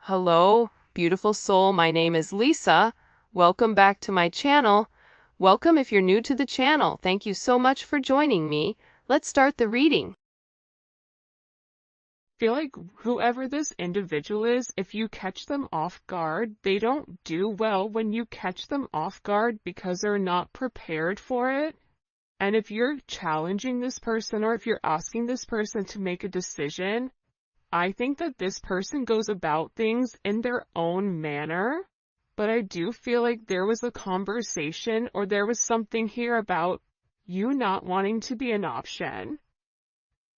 Hello, beautiful soul. My name is Lisa. Welcome back to my channel. Welcome if you're new to the channel. Thank you so much for joining me. Let's start the reading. Feel like whoever this individual is, if you catch them off guard, they don't do well when you catch them off guard because they're not prepared for it. And if you're challenging this person or if you're asking this person to make a decision, I think that this person goes about things in their own manner. But I do feel like there was a conversation or there was something here about you not wanting to be an option,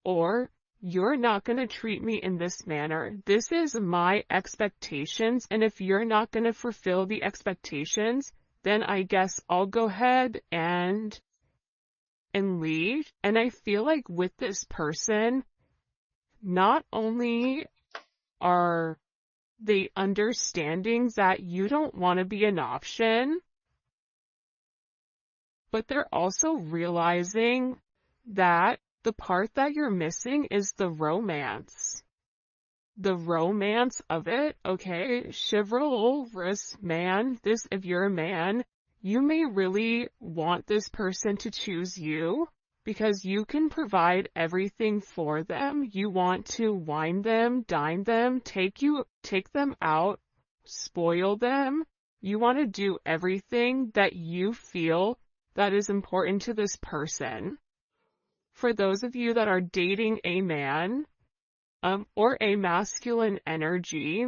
or you're not going to treat me in this manner. This is my expectations, and if you're not going to fulfill the expectations, then I guess I'll go ahead and leave. And I feel like with this person, not only are they understanding that you don't want to be an option, but they're also realizing that the part that you're missing is the romance. The romance of it, okay? Chivalrous man, if you're a man, you may really want this person to choose you because you can provide everything for them. You want to wine them, dine them, take them out, spoil them. You want to do everything that you feel that is important to this person. For those of you that are dating a man, or a masculine energy,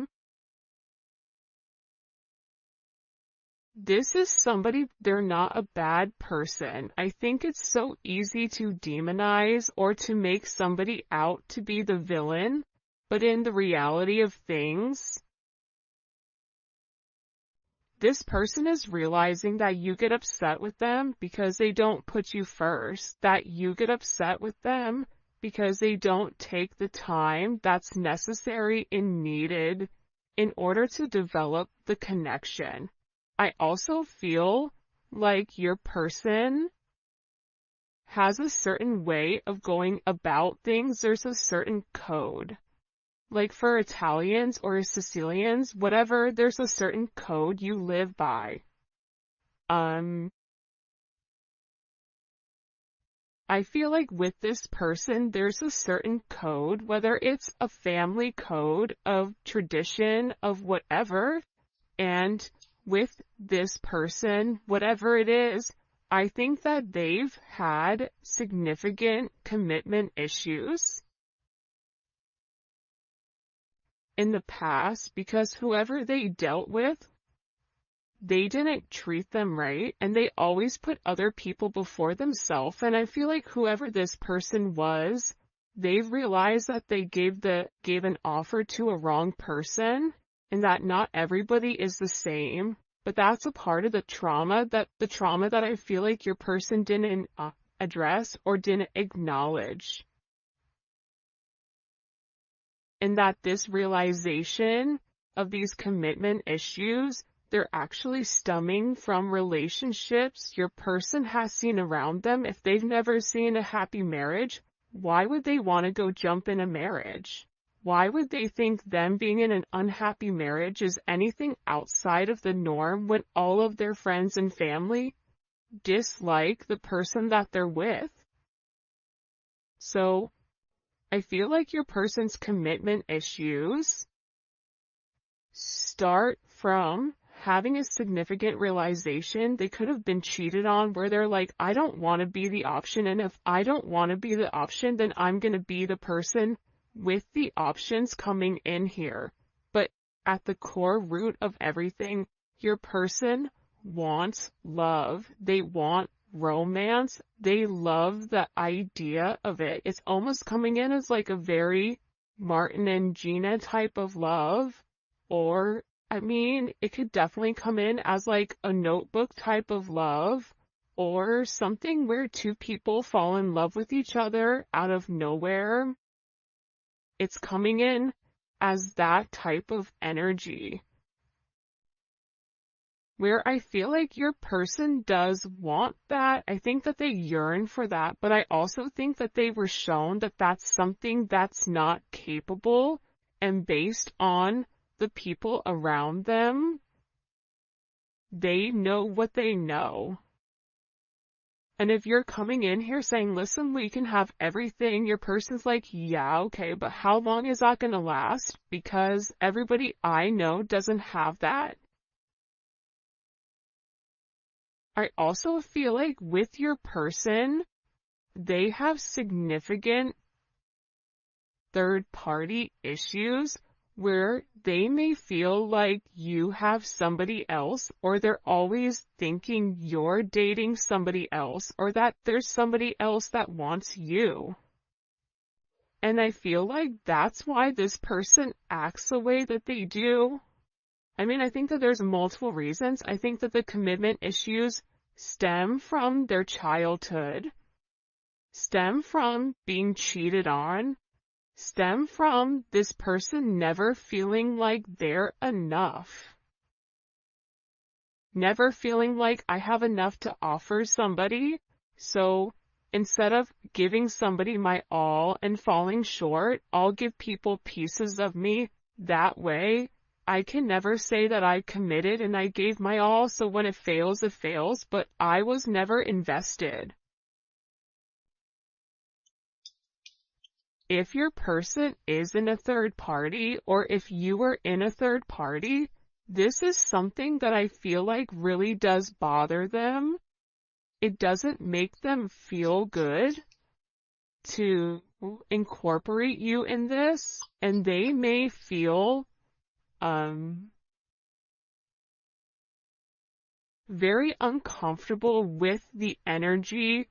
this is somebody, they're not a bad person. I think it's so easy to demonize or to make somebody out to be the villain, but in the reality of things, this person is realizing that you get upset with them because they don't put you first, that you get upset with them because they don't take the time that's necessary and needed in order to develop the connection. I also feel like your person has a certain way of going about things. There's a certain code. Like for Italians or Sicilians, whatever, there's a certain code you live by. I feel like with this person, there's a certain code, whether it's a family code of tradition of whatever, and with this person, whatever it is, I think that they've had significant commitment issues in the past because whoever they dealt with, they didn't treat them right, and they always put other people before themselves. And I feel like whoever this person was, they've realized that they gave an offer to a wrong person, and that not everybody is the same. But that's a part of the trauma that I feel like your person didn't address or didn't acknowledge. And that this realization of these commitment issues, they're actually stemming from relationships your person has seen around them. If they've never seen a happy marriage, why would they want to go jump in a marriage? Why would they think them being in an unhappy marriage is anything outside of the norm when all of their friends and family dislike the person that they're with? So I feel like your person's commitment issues start from having a significant realization they could have been cheated on, where they're like, I don't want to be the option, and if I don't want to be the option, then I'm going to be the person with the options coming in here. But at the core root of everything, your person wants love. They want romance. They love the idea of it. It's almost coming in as like a very Martin and Gina type of love, or I mean, it could definitely come in as like a Notebook type of love, or something where two people fall in love with each other out of nowhere. It's coming in as that type of energy, where I feel like your person does want that. I think that they yearn for that, but I also think that they were shown that that's something that's not capable, and based on the people around them, they know what they know. And if you're coming in here saying, listen, we can have everything, your person's like, yeah, okay, but how long is that going to last? Because everybody I know doesn't have that. I also feel like with your person, they have significant third-party issues where they may feel like you have somebody else, or they're always thinking you're dating somebody else, or that there's somebody else that wants you. And I feel like that's why this person acts the way that they do. I mean, I think that there's multiple reasons. I think that the commitment issues stem from their childhood, stem from being cheated on, stem from this person never feeling like they're enough. Never feeling like I have enough to offer somebody, so instead of giving somebody my all and falling short, I'll give people pieces of me. That way, I can never say that I committed and I gave my all, so when it fails, but I was never invested. If your person is in a third party, or if you are in a third party, this is something that I feel like really does bother them. It doesn't make them feel good to incorporate you in this, and they may feel very uncomfortable with the energy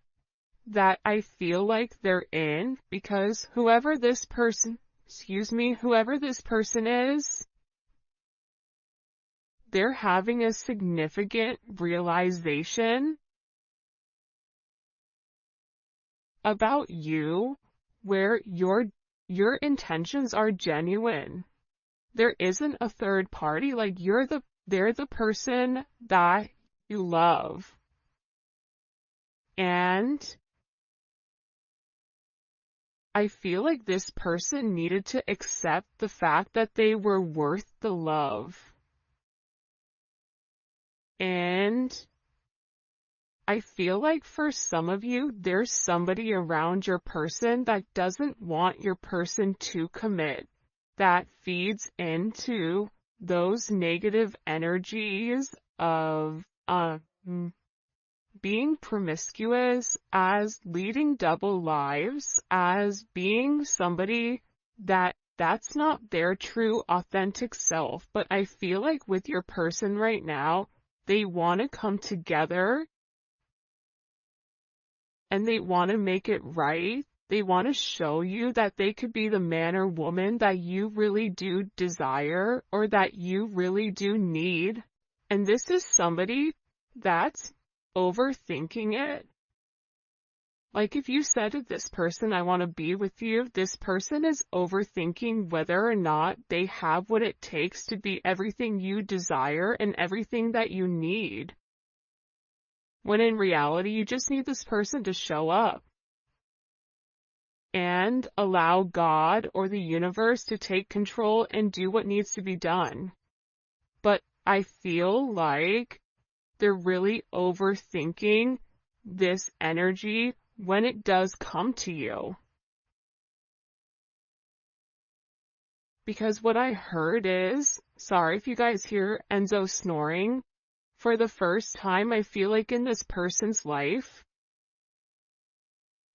that I feel like they're in, because whoever this person is, they're having a significant realization about you where your intentions are genuine. There isn't a third party, like they're the person that you love. And I feel like this person needed to accept the fact that they were worth the love. And I feel like for some of you, there's somebody around your person that doesn't want your person to commit, that feeds into those negative energies of being promiscuous, as leading double lives, as being somebody that's not their true authentic self. But I feel like with your person right now, they want to come together and they want to make it right. They want to show you that they could be the man or woman that you really do desire, or that you really do need. And this is somebody that's overthinking it. Like if you said to this person, I want to be with you, this person is overthinking whether or not they have what it takes to be everything you desire and everything that you need. When in reality, you just need this person to show up and allow God or the universe to take control and do what needs to be done. But I feel like they're really overthinking this energy when it does come to you. Because what I heard is, sorry if you guys hear Enzo snoring, for the first time I feel like in this person's life,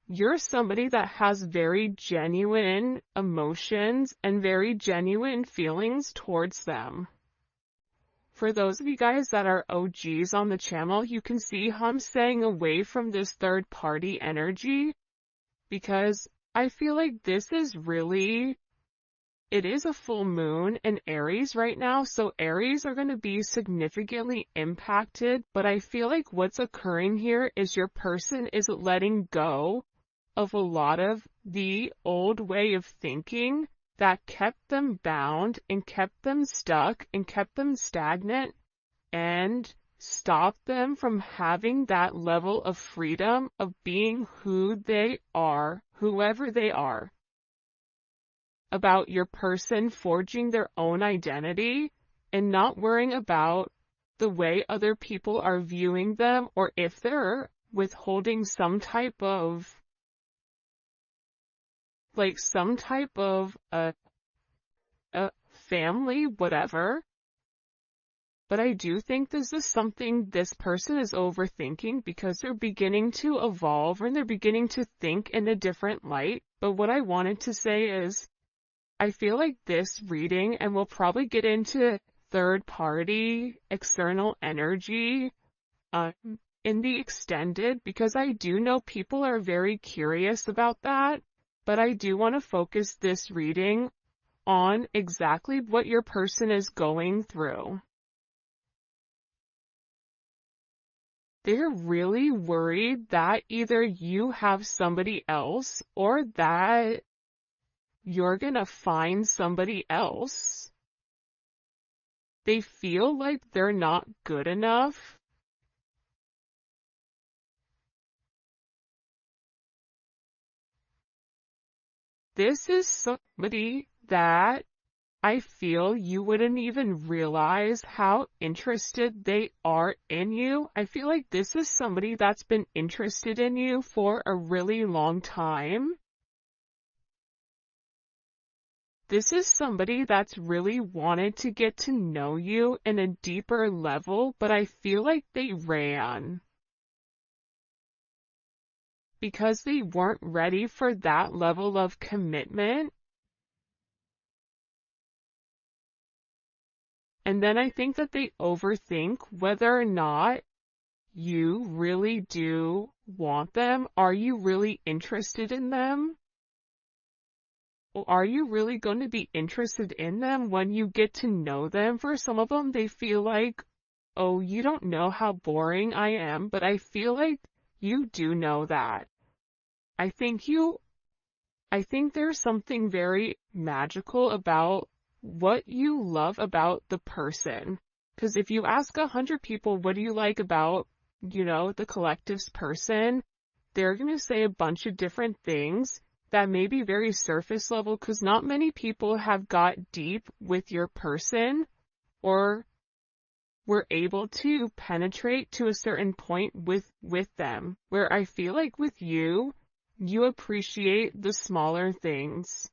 you're somebody that has very genuine emotions and very genuine feelings towards them. For those of you guys that are OGs on the channel, you can see how I'm staying away from this third party energy, because I feel like this is really, it is a full moon in Aries right now, so Aries are going to be significantly impacted, but I feel like what's occurring here is your person is letting go of a lot of the old way of thinking that kept them bound and kept them stuck and kept them stagnant and stopped them from having that level of freedom of being who they are, whoever they are. about your person forging their own identity and not worrying about the way other people are viewing them, or if they're withholding some type of family, whatever. But I do think this is something this person is overthinking because they're beginning to evolve and they're beginning to think in a different light. But what I wanted to say is, I feel like this reading, and we'll probably get into third party, external energy, in the extended, because I do know people are very curious about that. But I do want to focus this reading on exactly what your person is going through. They're really worried that either you have somebody else or that you're gonna find somebody else. They feel like they're not good enough. This is somebody that I feel you wouldn't even realize how interested they are in you. I feel like this is somebody that's been interested in you for a really long time. This is somebody that's really wanted to get to know you in a deeper level, but I feel like they ran because they weren't ready for that level of commitment. And then I think that they overthink whether or not you really do want them. Are you really interested in them? Or are you really going to be interested in them when you get to know them? For some of them, they feel like, oh, you don't know how boring I am, but I feel like you do know that. I think there's something very magical about what you love about the person. Because if you ask 100 people, what do you like about, the collective's person, they're going to say a bunch of different things that may be very surface level, because not many people have got deep with your person or were able to penetrate to a certain point with them, where I feel like with you, you appreciate the smaller things.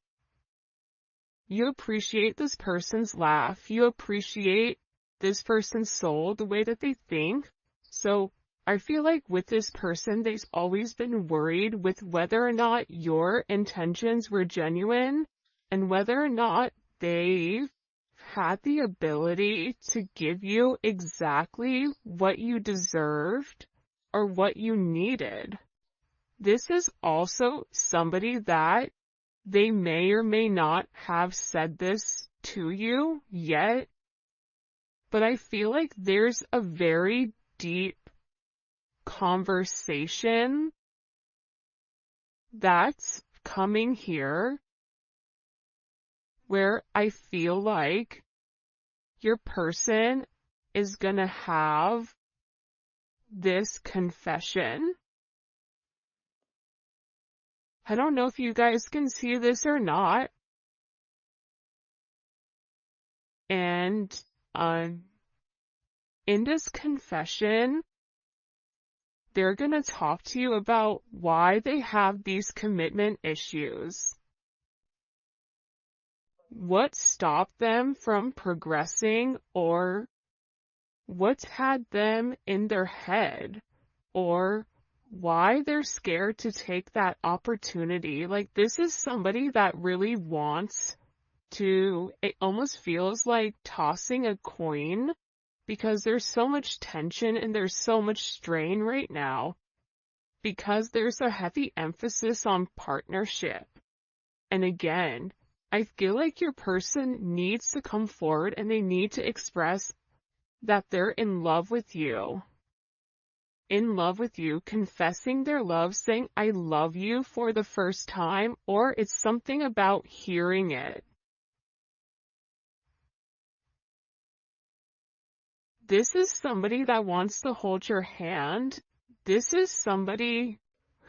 You appreciate this person's laugh. You appreciate this person's soul, the way that they think. So I feel like with this person, they've always been worried with whether or not your intentions were genuine and whether or not they've had the ability to give you exactly what you deserved or what you needed. This is also somebody that they may or may not have said this to you yet, but I feel like there's a very deep conversation that's coming here where I feel like your person is gonna have this confession. I don't know if you guys can see this or not. And in this confession, they're going to talk to you about why they have these commitment issues. What stopped them from progressing, or what's had them in their head, or why they're scared to take that opportunity. Like, this is somebody that really wants to, it almost feels like tossing a coin, because there's so much tension and there's so much strain right now, because there's a heavy emphasis on partnership. And again, I feel like your person needs to come forward and they need to express that they're in love with you. In love with you, confessing their love, saying, I love you for the first time, or it's something about hearing it. This is somebody that wants to hold your hand. This is somebody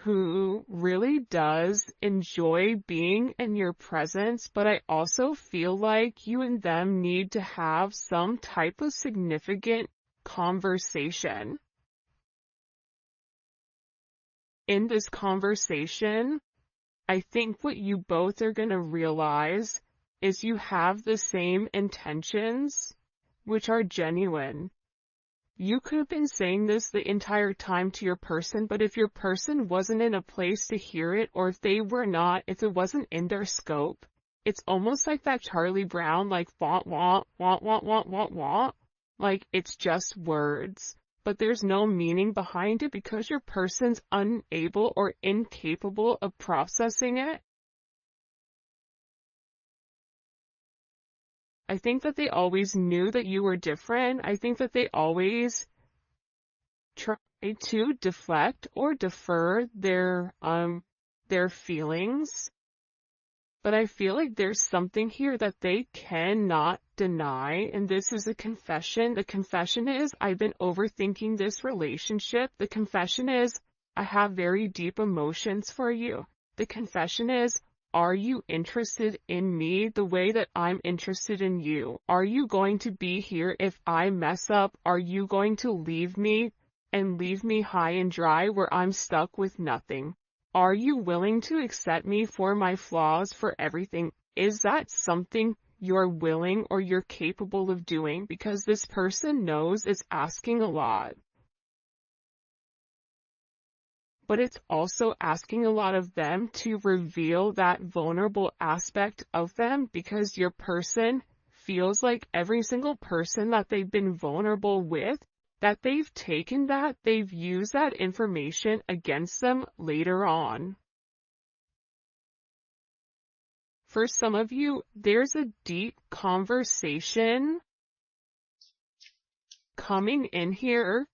who really does enjoy being in your presence, but I also feel like you and them need to have some type of significant conversation. In this conversation, I think what you both are going to realize is you have the same intentions, which are genuine. You could have been saying this the entire time to your person, but if your person wasn't in a place to hear it, or if it wasn't in their scope, it's almost like that Charlie Brown, like, want, want, want, want, want, want, want. Like, it's just words, but there's no meaning behind it because your person's unable or incapable of processing it. I think that they always knew that you were different. I think that they always try to deflect or defer their feelings. But I feel like there's something here that they cannot deny, and this is a confession. The confession is, I've been overthinking this relationship. The confession is, I have very deep emotions for you. The confession is, are you interested in me the way that I'm interested in you? Are you going to be here if I mess up? Are you going to leave me and leave me high and dry where I'm stuck with nothing? Are you willing to accept me for my flaws, for everything? Is that something you're willing or you're capable of doing? Because this person knows it's asking a lot. But it's also asking a lot of them to reveal that vulnerable aspect of them, because your person feels like every single person that they've been vulnerable with, that they've taken that, they've used that information against them later on. For some of you, there's a deep conversation coming in here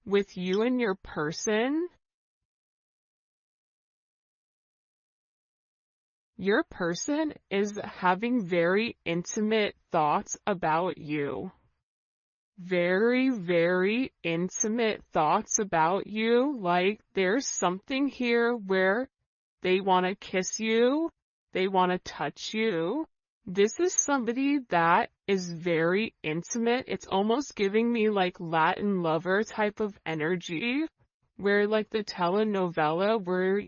with you and your person. Your person is having very intimate thoughts about you. Very, very intimate thoughts about you. Like, there's something here where they want to kiss you. They want to touch you. This is somebody that is very intimate. It's almost giving me like Latin lover type of energy, where like the telenovela where,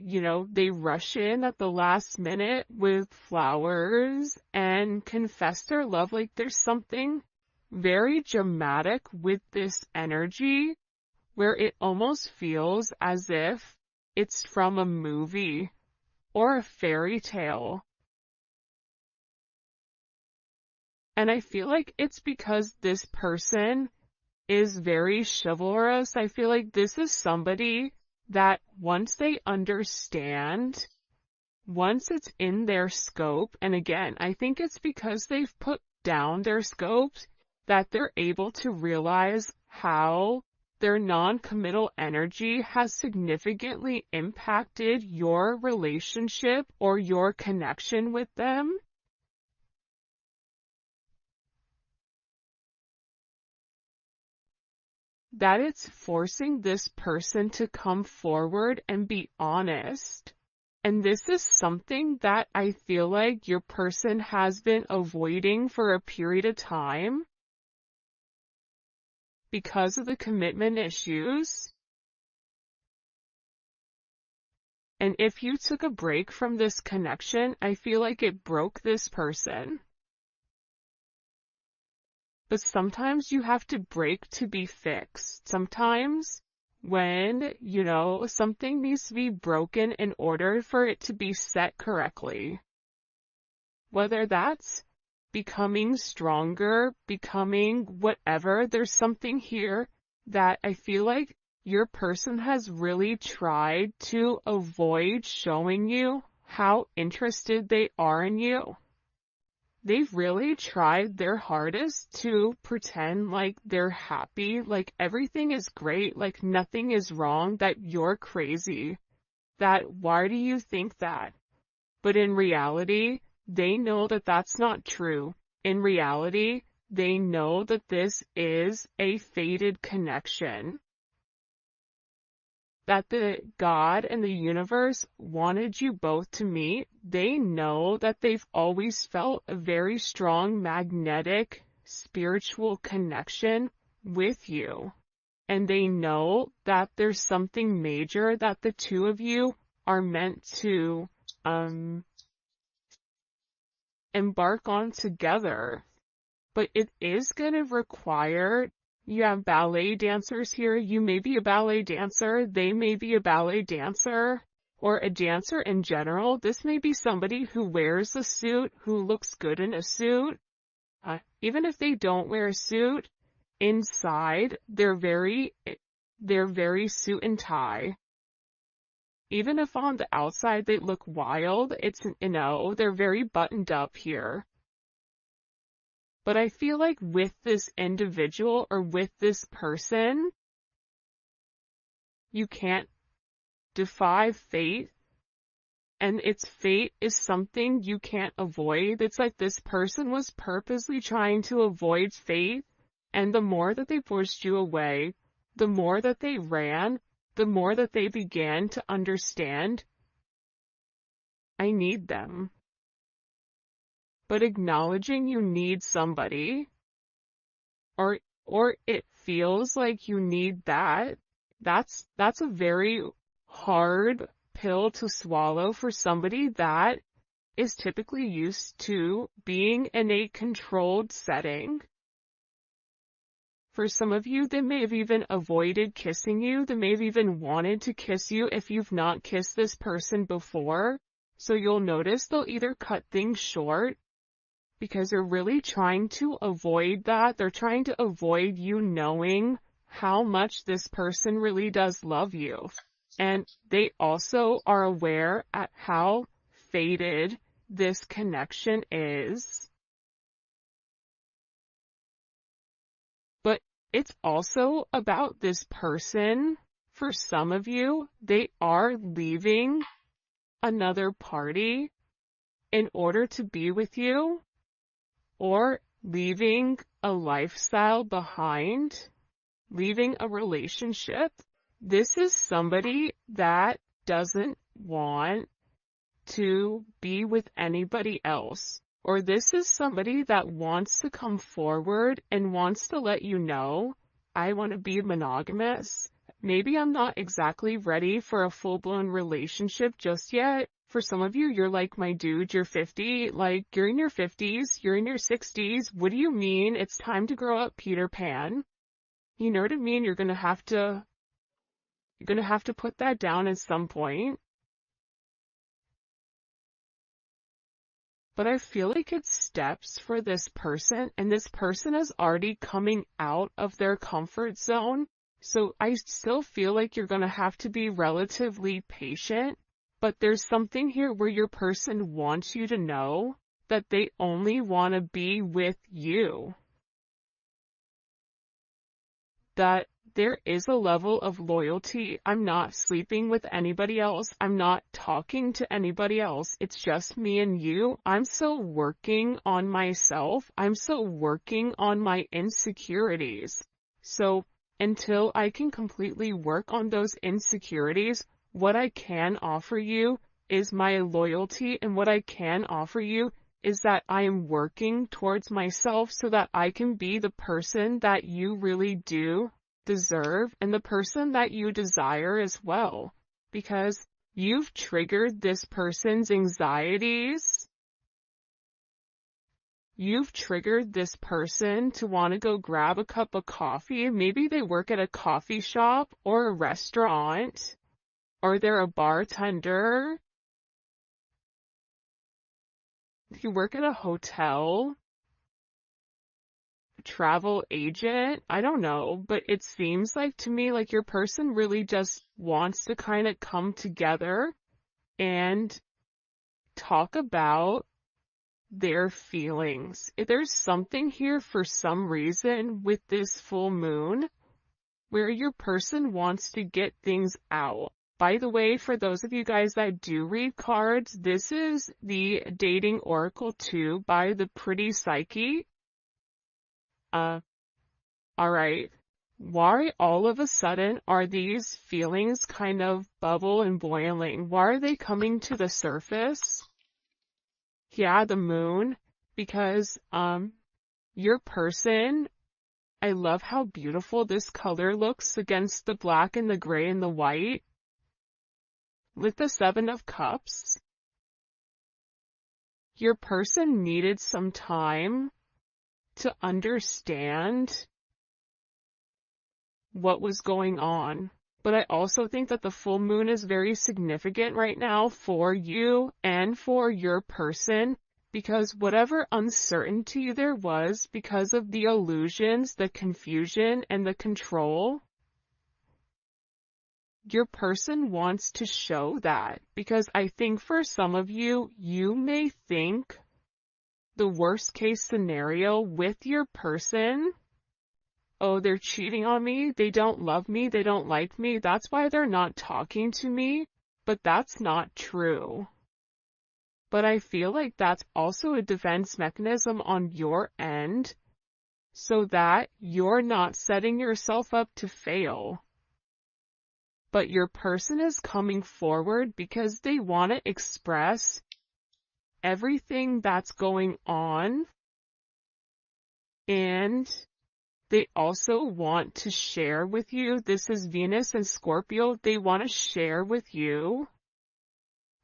they rush in at the last minute with flowers and confess their love. Like, there's something very dramatic with this energy where it almost feels as if it's from a movie or a fairy tale. And I feel like it's because this person is very chivalrous. I feel like this is somebody that once they understand, once it's in their scope, and again, I think it's because they've put down their scopes that they're able to realize how their non-committal energy has significantly impacted your relationship or your connection with them. That it's forcing this person to come forward and be honest. And this is something that I feel like your person has been avoiding for a period of time because of the commitment issues. And if you took a break from this connection, I feel like it broke this person. But sometimes you have to break to be fixed. Sometimes when, something needs to be broken in order for it to be set correctly. Whether that's becoming stronger, becoming whatever, there's something here that I feel like your person has really tried to avoid showing you how interested they are in you. They've really tried their hardest to pretend like they're happy, like everything is great, like nothing is wrong, that you're crazy, that why do you think that? But in reality, they know that that's not true. In reality, they know that this is a fated connection. that the God and the universe wanted you both to meet. They know that they've always felt a very strong magnetic spiritual connection with you. And they know that there's something major that the two of you are meant to embark on together. But it is going to require, you have ballet dancers here, you may be a ballet dancer, they may be a ballet dancer, or a dancer in general. This may be somebody who wears a suit, who looks good in a suit. Even if they don't wear a suit, inside, they're very suit and tie. Even if on the outside they look wild, they're very buttoned up here. But I feel like with this individual or with this person, you can't defy fate. And its fate is something you can't avoid. It's like this person was purposely trying to avoid fate. And the more that they pushed you away, the more that they ran, the more that they began to understand, I need them. But acknowledging you need somebody, or it feels like you need that's a very hard pill to swallow for somebody that is typically used to being in a controlled setting. For some of you, they may have even avoided kissing you. They may have even wanted to kiss you if you've not kissed this person before. So you'll notice they'll either cut things short because they're really trying to avoid that. They're trying to avoid you knowing how much this person really does love you. And they also are aware at how faded this connection is. But it's also about this person. For some of you, they are leaving another party in order to be with you, or leaving a lifestyle behind, leaving a relationship. This is somebody that doesn't want to be with anybody else. Or this is somebody that wants to come forward and wants to let you know, I want to be monogamous. Maybe I'm not exactly ready for a full-blown relationship just yet. For some of you, you're like, my dude, you're 50, like, you're in your 50s, you're in your 60s. What do you mean? It's time to grow up, Peter Pan. You know what I mean? You're gonna have to put that down at some point. But I feel like it's steps for this person, and this person is already coming out of their comfort zone. So I still feel like you're gonna have to be relatively patient. But there's something here where your person wants you to know that they only want to be with you. That there is a level of loyalty. I'm not sleeping with anybody else. I'm not talking to anybody else. It's just me and you. I'm still working on myself. I'm still working on my insecurities. So until I can completely work on those insecurities, what I can offer you is my loyalty, and what I can offer you is that I am working towards myself so that I can be the person that you really do deserve and the person that you desire as well. Because you've triggered this person's anxieties. You've triggered this person to want to go grab a cup of coffee. Maybe they work at a coffee shop or a restaurant. Or they're a bartender. You work at a hotel. Travel agent. I don't know, but it seems like to me like your person really just wants to kind of come together and talk about their feelings. If there's something here for some reason with this full moon where your person wants to get things out. By the way, for those of you guys that do read cards, this is the Dating Oracle 2 by the Pretty Psyche. Alright. Why all of a sudden are these feelings kind of bubble and boiling? Why are they coming to the surface? Yeah, the moon, because your person, I love how beautiful this color looks against the black and the gray and the white. With the Seven of Cups, your person needed some time to understand what was going on. But I also think that the full moon is very significant right now for you and for your person, because whatever uncertainty there was because of the illusions, the confusion, and the control, your person wants to show that. Because I think for some of you, you may think the worst case scenario with your person, oh, they're cheating on me, they don't love me, they don't like me, that's why they're not talking to me. But that's not true. But I feel like that's also a defense mechanism on your end, so that you're not setting yourself up to fail. But your person is coming forward because they want to express everything that's going on, and they also want to share with you. This is Venus and Scorpio. They want to share with you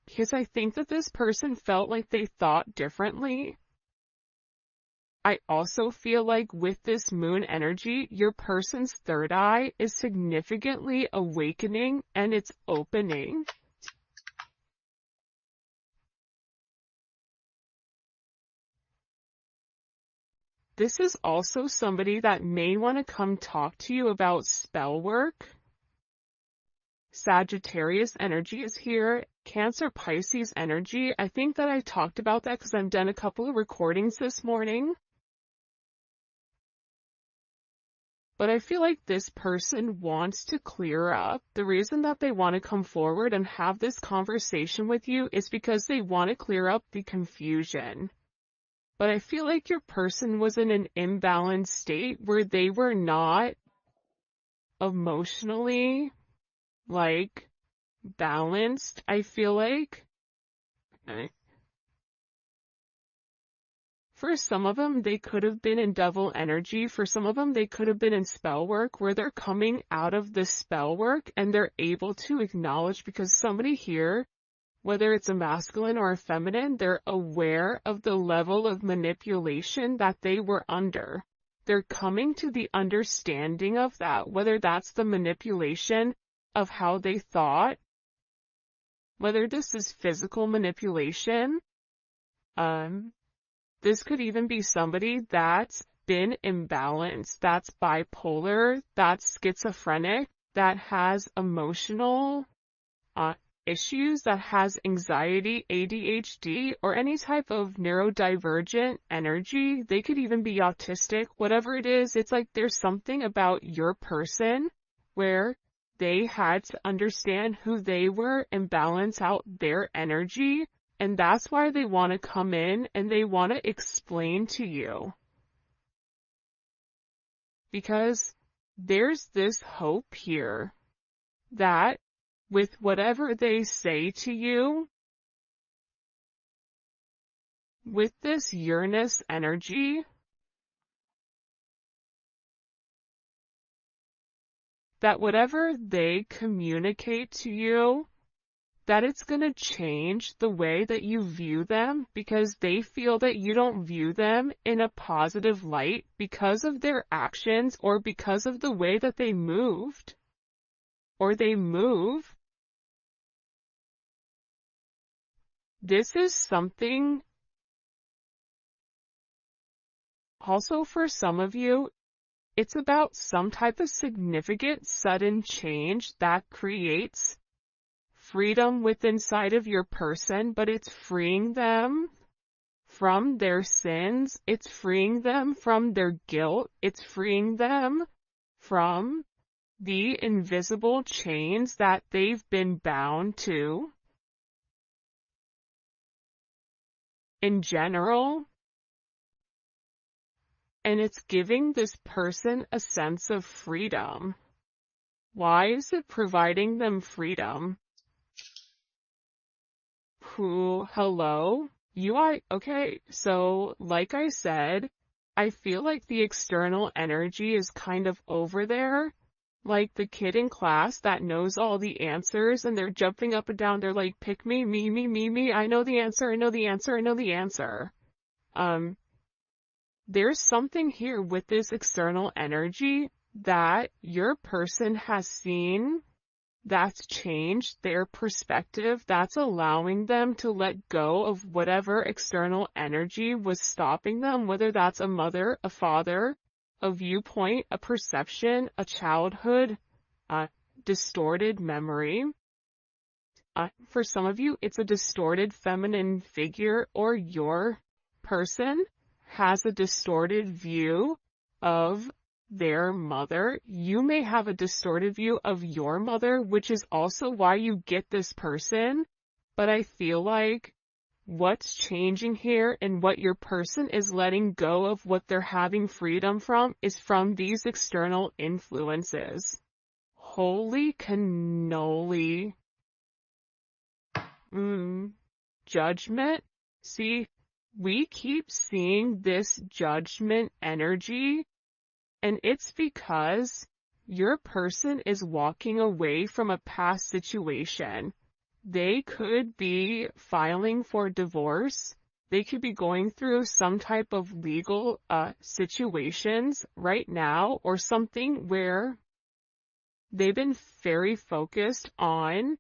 because I think that this person felt like they thought differently. I also feel like with this moon energy, your person's third eye is significantly awakening and it's opening. This is also somebody that may want to come talk to you about spell work. Sagittarius energy is here. Cancer, Pisces energy. I think that I talked about that because I've done a couple of recordings this morning. But I feel like this person wants to clear up. The reason that they want to come forward and have this conversation with you is because they want to clear up the confusion. But I feel like your person was in an imbalanced state where they were not emotionally, balanced, I feel like. Okay. For some of them, they could have been in devil energy. For some of them, they could have been in spell work, where they're coming out of the spell work and they're able to acknowledge, because somebody here, whether it's a masculine or a feminine, they're aware of the level of manipulation that they were under. They're coming to the understanding of that, whether that's the manipulation of how they thought, whether this is physical manipulation. This could even be somebody that's been imbalanced, that's bipolar, that's schizophrenic, that has emotional issues, that has anxiety, ADHD, or any type of neurodivergent energy. They could even be autistic, whatever it is. It's like there's something about your person where they had to understand who they were and balance out their energy. And that's why they want to come in and they want to explain to you. Because there's this hope here that with whatever they say to you, with this Uranus energy, that whatever they communicate to you, that it's going to change the way that you view them, because they feel that you don't view them in a positive light because of their actions or because of the way that they moved or they move. This is something also for some of you. It's about some type of significant sudden change that creates freedom within inside of your person, but it's freeing them from their sins. It's freeing them from their guilt. It's freeing them from the invisible chains that they've been bound to. In general, and it's giving this person a sense of freedom. Why is it providing them freedom? Hello? Okay, so like I said, I feel like the external energy is kind of over there. Like the kid in class that knows all the answers and they're jumping up and down. They're like, pick me, me. I know the answer. I know the answer. I know the answer. There's something here with this external energy that your person has seen that's changed their perspective, that's allowing them to let go of whatever external energy was stopping them, whether that's a mother, a father, a viewpoint, a perception, a childhood, a distorted memory. For some of you, it's a distorted feminine figure, or your person has a distorted view of their mother. You may have a distorted view of your mother, which is also why you get this person. But I feel like what's changing here and what your person is letting go of, what they're having freedom from, is from these external influences. Holy cannoli. Judgment. See, we keep seeing this judgment energy, and it's because your person is walking away from a past situation. They could be filing for divorce. They could be going through some type of legal situations right now, or something where they've been very focused on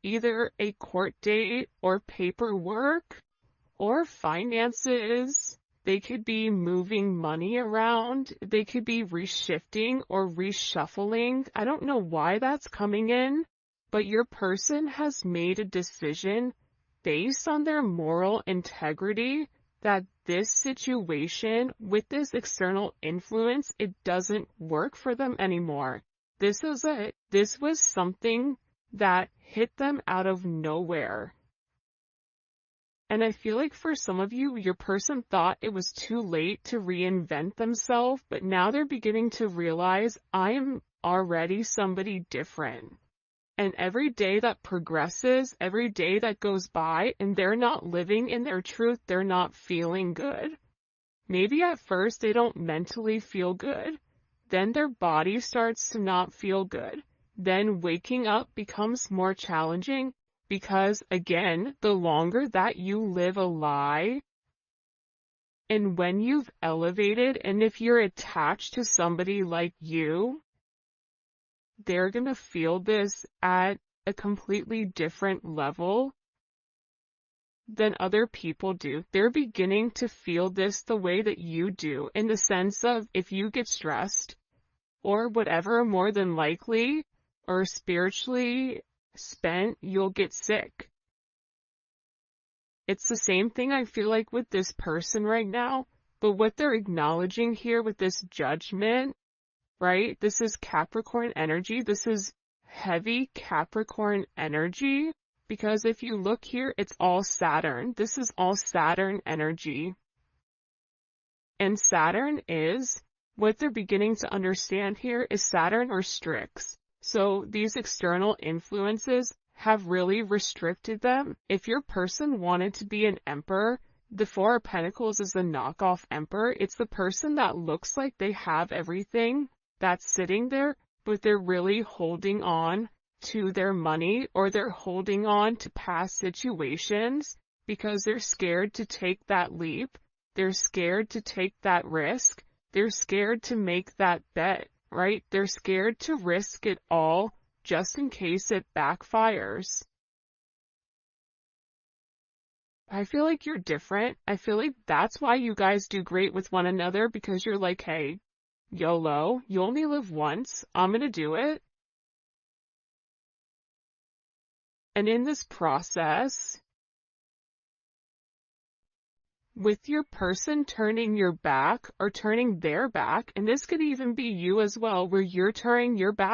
either a court date or paperwork or finances. They could be moving money around. They could be reshifting or reshuffling. I don't know why that's coming in, but your person has made a decision based on their moral integrity that this situation with this external influence, it doesn't work for them anymore. This was something that hit them out of nowhere. And I feel like for some of you, your person thought it was too late to reinvent themselves, but now they're beginning to realize, I am already somebody different. And every day that progresses, every day that goes by, and they're not living in their truth, they're not feeling good. Maybe at first they don't mentally feel good. Then their body starts to not feel good. Then waking up becomes more challenging. Because, again, the longer that you live a lie, and when you've elevated, and if you're attached to somebody like you, they're going to feel this at a completely different level than other people do. They're beginning to feel this the way that you do, in the sense of, if you get stressed, or whatever, more than likely, or spiritually spent, you'll get sick. It's the same thing I feel like with this person right now, but what they're acknowledging here with this judgment, right? This is Capricorn energy. This is heavy Capricorn energy, because if you look here, it's all Saturn. This is all Saturn energy. And Saturn is, what they're beginning to understand here is Saturn restricts. So these external influences have really restricted them. If your person wanted to be an emperor, the Four of Pentacles is the knockoff emperor. It's the person that looks like they have everything that's sitting there, but they're really holding on to their money, or they're holding on to past situations because they're scared to take that leap. They're scared to take that risk. They're scared to make that bet. Right? They're scared to risk it all just in case it backfires. I feel like you're different. I feel like that's why you guys do great with one another, because you're like, hey, YOLO, you only live once. I'm gonna do it. And in this process, with your person turning your back or turning their back, and this could even be you as well, where you're turning your back